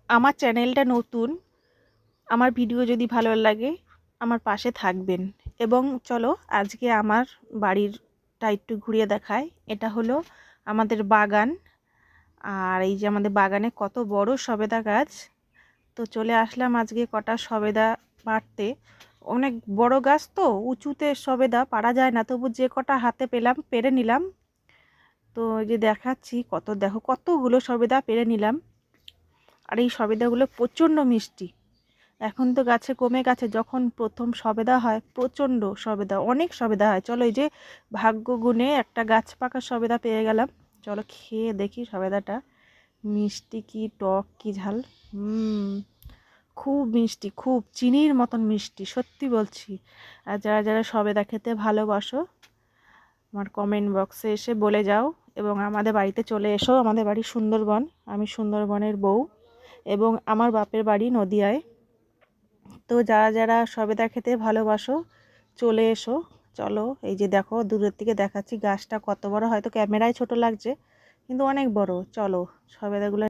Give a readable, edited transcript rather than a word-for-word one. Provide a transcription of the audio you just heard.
আমার চ্যানেলটা নতুন, আমার ভিডিও যদি ভালো লাগে আমার পাশে থাকবেন। এবং চলো আজকে আমার বাড়িরটা একটু ঘুরিয়ে দেখাই। এটা হলো আমাদের বাগান, আর এই যে আমাদের বাগানে কত বড় সবেদা গাছ। তো চলে আসলাম আজকে কটা সবেদা পাড়তে। অনেক বড় গাছ তো, উঁচুতে সবেদা পারা যায় না, তবু যে কটা হাতে পেলাম পেরে নিলাম। তো এই যে দেখাচ্ছি, দেখো কতগুলো সবেদা পেরে নিলাম। আর এই সবেদাগুলো প্রচণ্ড মিষ্টি। এখন তো গাছে কমে গেছে, যখন প্রথম সবেদা হয় প্রচণ্ড সবেদা, অনেক সবেদা হয়। চলো এই যে ভাগ্য গুণে একটা গাছ পাকা সবেদা পেয়ে গেলাম। চলো খেয়ে দেখি সবেদাটা মিষ্টি কি টক কি ঝাল। খুব মিষ্টি, খুব চিনির মতন মিষ্টি, সত্যি বলছি। আর যারা যারা সবেদা খেতে ভালোবাসো আমার কমেন্ট বক্সে এসে বলে যাও, এবং আমাদের বাড়িতে চলে এসো। আমাদের বাড়ি সুন্দরবন, আমি সুন্দরবনের বউ, এবং আমার বাপের বাড়ি নদিয়ায়। তো যারা যারা সবেদা খেতে ভালোবাসো চলে এসো। চলো এই যে দেখো দূরের থেকে দেখাচ্ছি গাছটা কত বড়, হয়তো ক্যামেরায় ছোট লাগছে কিন্তু অনেক বড়। চলো সবেদাগুলো